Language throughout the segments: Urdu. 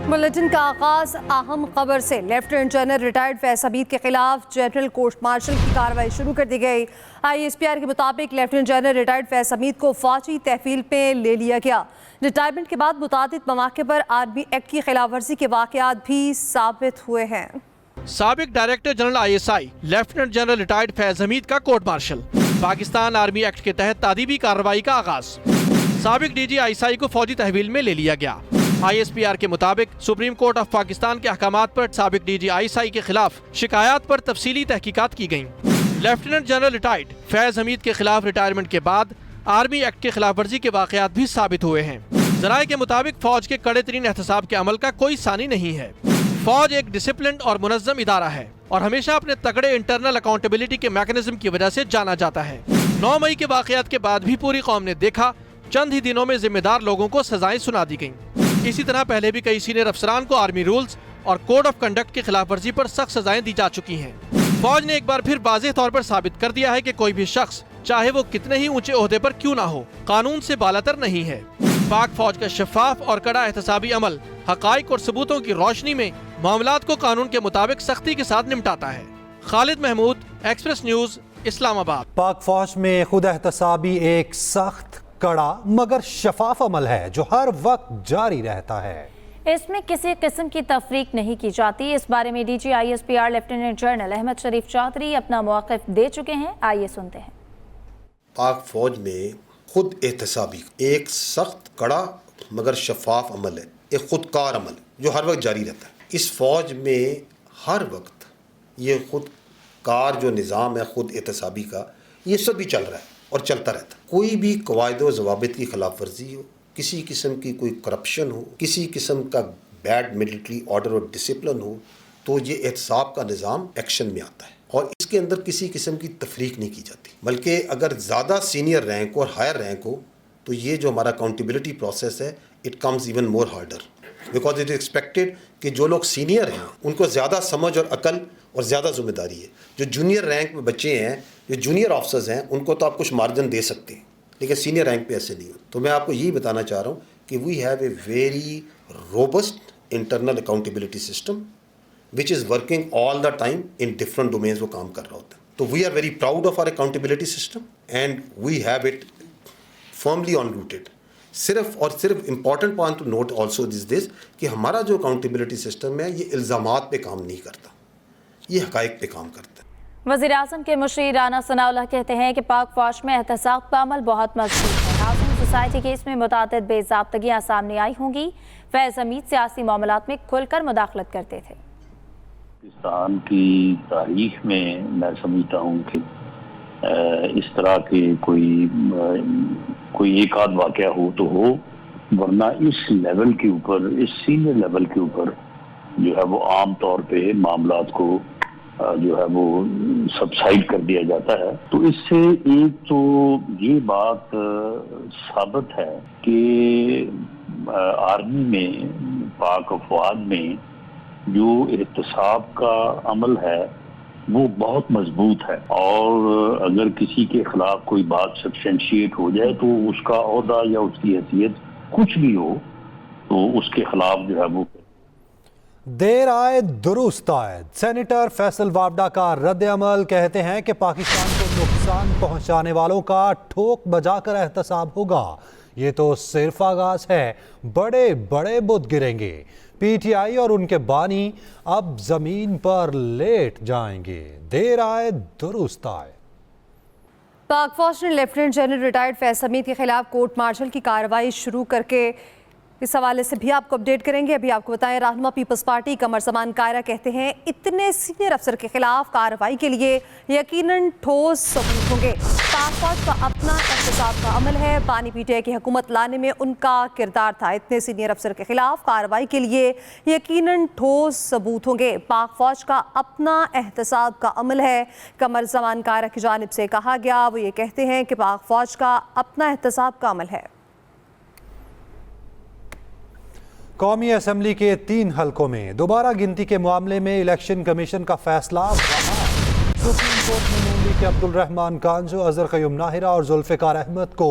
بلیٹن کا آغاز اہم خبر سے۔ لیفٹیننٹ جنرل ریٹائرڈ فیض حمید کے خلاف جنرل کورٹ مارشل کی کارروائی شروع کر دی گئی۔ ISPR کے مطابق لیفٹیننٹ جنرل ریٹائرڈ فیض حمید کو فوجی تحویل پہ لے لیا گیا۔ ریٹائرمنٹ کے بعد متعدد مواقع پر آرمی ایکٹ کی خلاف ورزی کے واقعات بھی ثابت ہوئے ہیں۔ سابق director general ISI lieutenant general retired Faiz Hameed کا court martial. Pakistan army act کے تحت تعدیبی کارروائی کا آغاز۔ سابق DG ISI کو فوجی تحویل میں لے لیا گیا۔ ISPR کے مطابق سپریم کورٹ آف پاکستان کے احکامات پر سابق DG ISI کے خلاف شکایات پر تفصیلی تحقیقات کی گئیں۔ لیفٹیننٹ جنرل ریٹائرڈ فیض حمید کے خلاف ریٹائرمنٹ کے بعد آرمی ایکٹ کی خلاف ورزی کے واقعات بھی ثابت ہوئے ہیں۔ ذرائع کے مطابق فوج کے کڑے ترین احتساب کے عمل کا کوئی ثانی نہیں ہے۔ فوج ایک ڈسپلنڈ اور منظم ادارہ ہے اور ہمیشہ اپنے تگڑے انٹرنل اکاؤنٹیبلٹی کے میکنزم کی وجہ سے جانا جاتا ہے۔ 9 مئی کے واقعات کے بعد بھی پوری قوم نے دیکھا چند ہی دنوں میں ذمہ دار لوگوں کو سزائیں سنا دی گئیں۔ اسی طرح پہلے بھی کئی سینئر افسران کو آرمی رولز اور کوڈ آف کنڈکٹ کی خلاف ورزی پر سخت سزائیں دی جا چکی ہیں۔ فوج نے ایک بار پھر واضح طور پر ثابت کر دیا ہے کہ کوئی بھی شخص چاہے وہ کتنے ہی اونچے عہدے پر کیوں نہ ہو قانون سے بالاتر نہیں ہے۔ پاک فوج کا شفاف اور کڑا احتسابی عمل حقائق اور ثبوتوں کی روشنی میں معاملات کو قانون کے مطابق سختی کے ساتھ نمٹاتا ہے۔ خالد محمود، ایکسپریس نیوز، اسلام آباد۔ پاک فوج میں خود احتسابی ایک سخت، کڑا مگر شفاف عمل ہے جو ہر وقت جاری رہتا ہے۔ اس میں کسی قسم کی تفریق نہیں کی جاتی۔ اس بارے میں DG ISPR lieutenant general Ahmed Sharif Chaudhry اپنا موقف دے چکے ہیں، آئیے سنتے ہیں۔ پاک فوج میں خود احتسابی ایک سخت، کڑا مگر شفاف عمل ہے، ایک خودکار عمل جو ہر وقت جاری رہتا ہے۔ اس فوج میں ہر وقت یہ خود کار جو نظام ہے خود احتسابی کا، یہ سب بھی چل رہا ہے اور چلتا رہتا ہے۔ کوئی بھی قواعد و ضوابط کی خلاف ورزی ہو، کسی قسم کی کوئی کرپشن ہو، کسی قسم کا بیڈ ملٹری آرڈر اور ڈسپلن ہو، تو یہ احتساب کا نظام ایکشن میں آتا ہے اور اس کے اندر کسی قسم کی تفریق نہیں کی جاتی۔ بلکہ اگر زیادہ سینئر رینک اور ہائر رینک ہو تو یہ جو ہمارا اکاؤنٹیبلٹی پروسیس ہے it comes even more harder, because it is expected کہ جو لوگ سینئر ہیں ان کو زیادہ سمجھ اور عقل اور زیادہ ذمہ داری ہے۔ جو جونیئر رینک میں بچے ہیں، جو جونیئر آفسرز ہیں، ان کو تو آپ کچھ مارجن دے سکتے ہیں لیکن سینئر رینک پہ ایسے نہیں ہو۔ تو میں آپ کو یہی بتانا چاہ رہا ہوں کہ we have a very robust internal accountability system which is working all the time in different domains وہ کام کر رہا ہوتا ہے۔ تو we are very proud of our accountability system and we have it firmly on rooted۔ صرف اور صرف important point to note also is this کہ ہمارا جو accountability system ہے یہ الزامات پہ کام نہیں کرتا، یہ حقائق پہ کام کرتا ہے۔ وزیر اعظم کے مشیر رانا ثناء اللہ کہتے ہیں کہ پاک فوج میں احتساب کا عمل بہت مضبوط ہے۔ ہاؤسنگ سوسائٹی کیس میں متعدد بے ضابطگیاں سامنے آئی ہوں گی۔ فیض حمید سیاسی معاملات میں کھل کر مداخلت کرتے تھے۔ پاکستان کی تاریخ میں میں سمجھتا ہوں کہ اس طرح کے کوئی ایک آدھ واقعہ ہو تو ہو، ورنہ اس لیول کے اوپر، اس سینئر لیول کے اوپر جو ہے وہ عام طور پہ معاملات کو جو ہے وہ سبسائڈ کر دیا جاتا ہے۔ تو اس سے ایک تو یہ بات ثابت ہے کہ آرمی میں، پاک افواج میں جو احتساب کا عمل ہے وہ بہت مضبوط ہے، اور اگر کسی کے خلاف کوئی بات سبسٹینشیٹ ہو جائے تو اس کا عہدہ یا اس کی حیثیت کچھ بھی ہو تو اس کے خلاف جو ہے وہ دیر آئے درست آئے۔ سینیٹر فیصل وابڈا کا رد عمل، کہتے ہیں کہ پاکستان کو نقصان پہنچانے والوں کا ٹھوک بجا کر احتساب ہوگا۔ یہ تو صرف آغاز ہے، بڑے بڑے بت گریں گے۔ PTI اور ان کے بانی اب زمین پر لیٹ جائیں گے۔ دیر آئے درست آئے۔ پاک فوج نے لیفٹیننٹ جنرل ریٹائرڈ فیض حمید کے خلاف کورٹ مارشل کی کارروائی شروع کر کے اس حوالے سے بھی آپ کو اپڈیٹ کریں گے۔ ابھی آپ کو بتائیں، رہنما پیپلز پارٹی قمر زمان کائرہ کہتے ہیں اتنے سینئر افسر کے خلاف کارروائی کے لیے یقیناً ٹھوس ثبوت ہوں گے۔ پاک فوج کا اپنا احتساب کا عمل ہے، بانی PTI کی حکومت لانے میں ان کا کردار تھا۔ اتنے سینئر افسر کے خلاف کارروائی کے لیے یقیناً ٹھوس ثبوت ہوں گے۔ پاک فوج کا اپنا احتساب کا عمل ہے، قمر زمان کائرہ کی جانب سے کہا گیا۔ وہ یہ کہتے ہیں کہ پاک فوج کا اپنا احتساب کا عمل ہے۔ قومی اسمبلی کے 3 حلقوں میں دوبارہ گنتی کے معاملے میں الیکشن کمیشن کا فیصلہ سپریم کورٹ نے نون لیگ کے عبد الرحمان کانجو، اظہر قیوم ناہرہ اور ذوالفقار احمد کو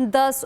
10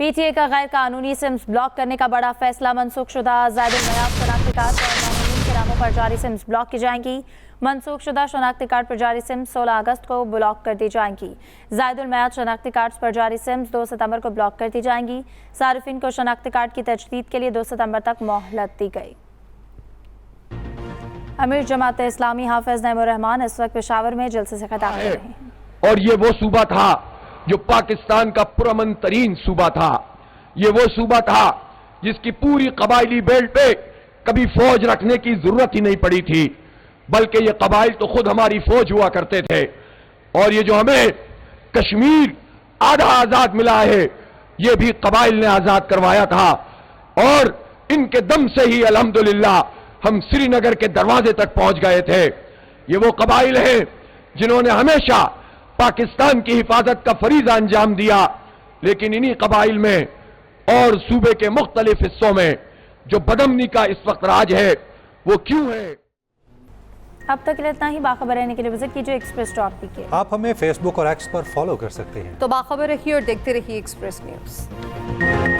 PTA کا غیر قانونی سمز بلاک کرنے کا بڑا فیصلہ منسوخ شدہ زائد المیعاد شناختی کارڈ اور معمولین کے ناموں پر جاری سمز بلاک کی جائیں گی۔ منسوخ شدہ شناختی کارڈ پر جاری سمز 16 اگست کو بلاک کر دی جائیں گی۔ زائد المیعاد شناختی کارڈز پر جاری سمز 2 ستمبر کو بلاک کر دی جائیں گی۔ صارفین کو شناختی کارڈ کی تجدید کے لیے 2 ستمبر تک مہلت دی گئی۔ امیر جماعت اسلامی حافظ نعیم الرحمان اس وقت پشاور میں جلسے سے خطاب کر رہے ہیں۔ اور یہ وہ صوبہ تھا جو پاکستان کا پرامن ترین صوبہ تھا، یہ وہ صوبہ تھا جس کی پوری قبائلی بیلٹ پہ کبھی فوج رکھنے کی ضرورت ہی نہیں پڑی تھی، بلکہ یہ قبائل تو خود ہماری فوج ہوا کرتے تھے۔ اور یہ جو ہمیں کشمیر آدھا آزاد ملا ہے یہ بھی قبائل نے آزاد کروایا تھا، اور ان کے دم سے ہی الحمدللہ ہم سری نگر کے دروازے تک پہنچ گئے تھے۔ یہ وہ قبائل ہیں جنہوں نے ہمیشہ پاکستان کی حفاظت کا فریضہ انجام دیا، لیکن انہی قبائل میں اور صوبے کے مختلف حصوں میں جو بدامنی کا اس وقت راج ہے وہ کیوں ہے؟ اب تک اتنا ہی، باخبر رہنے کے لیے وزٹ کیجیے express.pk کے۔ آپ ہمیں فیس بک اور ایکس پر فالو کر سکتے ہیں۔ تو باخبر رہیے اور دیکھتے رہیے ایکسپریس نیوز۔